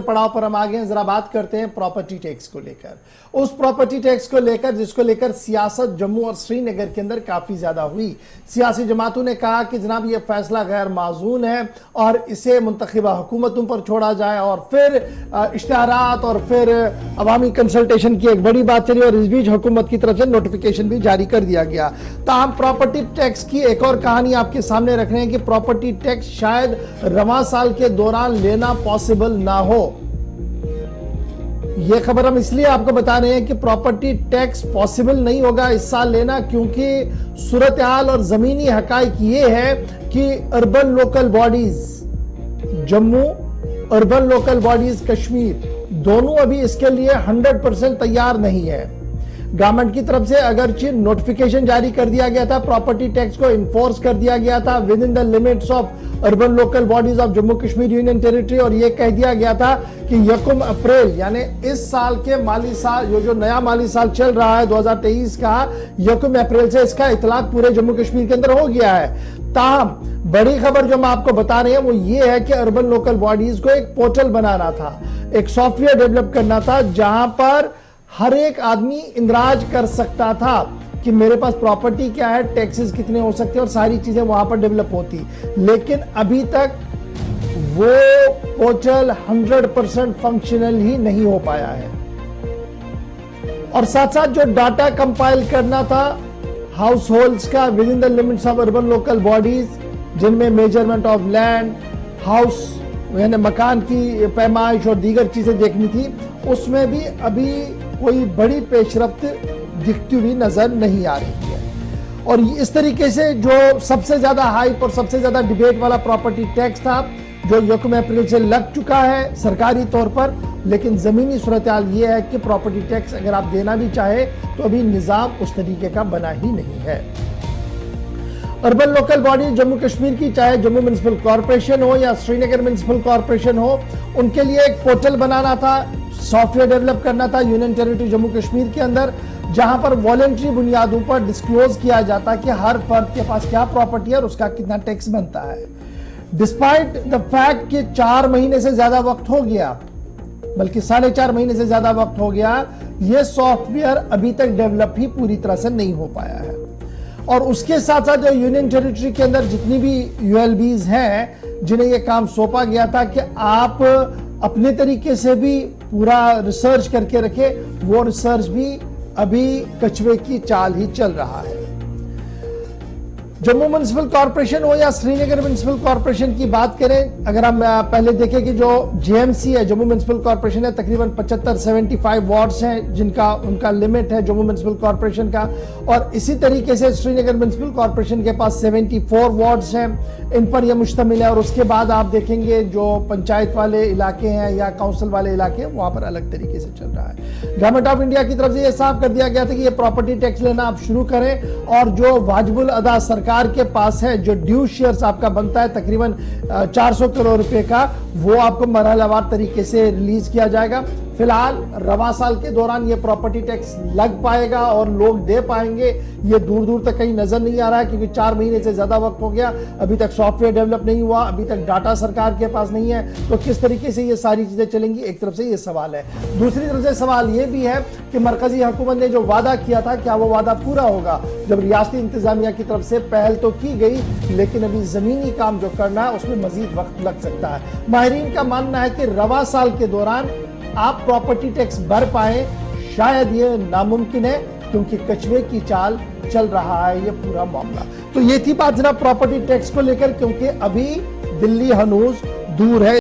पड़ाव पर हम आगे हैं। जरा बात करते हैं प्रॉपर्टी टैक्स को लेकर, उस प्रॉपर्टी टैक्स को लेकर जिसको लेकर सियासत जम्मू और श्रीनगर के अंदर काफी ज्यादा हुई। सियासी जमातों ने कहा कि जनाब ये फैसला गैर माजून है और इसे मुंतखबा हुकूमतों पर छोड़ा जाए, और फिर इश्तिहारात और फिर अवामी कंसल्टेशन की एक बड़ी बात चली और इस बीच हुकूमत की तरफ से नोटिफिकेशन भी जारी कर दिया गया। ताहम प्रॉपर्टी टैक्स की एक और कहानी आपके सामने रख रहे हैं कि प्रॉपर्टी टैक्स शायद रवां साल के दौरान लेना पॉसिबल ना हो। यह खबर हम इसलिए आपको बता रहे हैं कि प्रॉपर्टी टैक्स पॉसिबल नहीं होगा इस साल लेना, क्योंकि सूरत हाल और जमीनी हकाइक ये है कि urban local bodies Jammu, urban local bodies Kashmir, दोनों अभी इसके लिए 100% तैयार नहीं है। गवर्नमेंट की तरफ से अगरचे नोटिफिकेशन जारी कर दिया गया था, प्रॉपर्टी टैक्स को इन्फोर्स कर दिया गया था with in the limits of urban local bodies of Jammu Kashmir union territory, और यह कह दिया गया था कि 1 अप्रैल यानी इस साल के माली साल जो नया माली साल चल रहा है 2023 का, 1 अप्रैल से इसका इतलाक पूरे जम्मू कश्मीर के अंदर हो गया है। ताहम बड़ी खबर जो हम आपको बता रहे हैं वो ये है कि अर्बन लोकल बॉडीज को एक पोर्टल बनाना था, एक सॉफ्टवेयर डेवलप करना था जहां पर हर एक आदमी इंदराज कर सकता था कि मेरे पास प्रॉपर्टी क्या है, टैक्सेस कितने हो सकते हैं, और सारी चीजें वहां पर डेवलप होती। लेकिन अभी तक वो पोर्टल 100% फंक्शनल ही नहीं हो पाया है। और साथ साथ जो डाटा कंपाइल करना था हाउस होल्ड्स का with in the limits of urban local bodies, जिनमें मेजरमेंट ऑफ लैंड, हाउस यानी मकान की पैमाइश और दीगर चीजें देखनी थी, उसमें भी अभी कोई बड़ी पेशरफ्त दिखती हुई नजर नहीं आ रही है। और इस तरीके से जो सबसे ज्यादा हाइप और सबसे ज्यादा डिबेट वाला प्रॉपर्टी टैक्स था जो 1 अप्रैल से लग चुका है सरकारी तौर पर, लेकिन जमीनी सूरत हाल ये है कि प्रॉपर्टी टैक्स अगर आप देना भी चाहे तो अभी निजाम उस तरीके का बना ही नहीं है। Urban local body Jammu Kashmir की, चाहे जम्मू म्युनिसिपल कॉर्पोरेशन हो या श्रीनगर म्युनिसिपल कॉर्पोरेशन हो, उनके लिए एक पोर्टल बनाना था, सॉफ्टवेयर डेवलप करना था यूनियन टेरिटरी जम्मू कश्मीर के अंदर, जहां पर वॉलंटरी बुनियादों पर डिस्क्लोज किया जाता कि हर फर्द के पास क्या प्रॉपर्टी है और उसका कितना टैक्स बनता है। डिस्पाइट द फैक्ट कि 4 महीने से ज्यादा वक्त हो गया, बल्कि 4.5 महीने से ज्यादा वक्त हो गया, यह सॉफ्टवेयर अभी तक डेवलप ही पूरी तरह से नहीं हो पाया है। और उसके साथ साथ जो यूनियन टेरिटरी के अंदर जितनी भी यूएलबीज हैं जिन्हें यह काम सौंपा गया था कि आप अपने तरीके से भी पूरा रिसर्च करके रखे, वो रिसर्च भी अभी कछुए की चाल ही चल रहा है। जम्मू म्युनिसिपल कॉर्पोरेशन हो या श्रीनगर म्युनिसिपल कॉर्पोरेशन की बात करें, अगर हम पहले देखें कि जो जेएमसी है जम्मू म्युनिसिपल कॉर्पोरेशन है, तकरीबन 75 वार्ड्स हैं जिनका उनका लिमिट है जम्मू म्युनिसिपल कॉर्पोरेशन का, और इसी तरीके से श्रीनगर म्युनिसिपल कॉर्पोरेशन के पास 74 वार्ड्स हैं, इन पर यह मुश्तमिल है। और उसके बाद आप देखेंगे जो पंचायत वाले इलाके हैं या काउंसिल वाले इलाके हैं वहां पर अलग तरीके से चल रहा है। गवर्नमेंट ऑफ इंडिया की तरफ से यह साफ कर दिया गया था कि यह प्रॉपर्टी टैक्स लेना आप शुरू करें, और जो वाजिबुल अदा सरकार के पास है, जो ड्यू शेयर्स आपका बनता है तकरीबन 400 करोड़ रुपए का, वो आपको मरहलावार तरीके से रिलीज किया जाएगा। फिलहाल रवा साल के दौरान ये प्रॉपर्टी टैक्स लग पाएगा और लोग दे पाएंगे, ये दूर दूर तक कहीं नजर नहीं आ रहा है, क्योंकि 4 महीने से ज्यादा वक्त हो गया, अभी तक सॉफ्टवेयर डेवलप नहीं हुआ, अभी तक डाटा सरकार के पास नहीं है। तो किस तरीके से ये सारी चीजें चलेंगी, एक तरफ से ये सवाल है। दूसरी तरफ से सवाल ये भी है कि मरकजी हुकूमत ने जो वादा किया था क्या वो वादा पूरा होगा। जब रियासती इंतजामिया की तरफ से पहल तो की गई, लेकिन अभी जमीनी काम जो करना है उसमें मजीद वक्त लग सकता है। माहिरीन का मानना है कि रवा साल के दौरान आप प्रॉपर्टी टैक्स भर पाए, शायद ये नामुमकिन है, क्योंकि कछुए की चाल चल रहा है ये पूरा मामला। तो ये थी बात जनाब प्रॉपर्टी टैक्स को लेकर, क्योंकि अभी दिल्ली हनूज दूर है।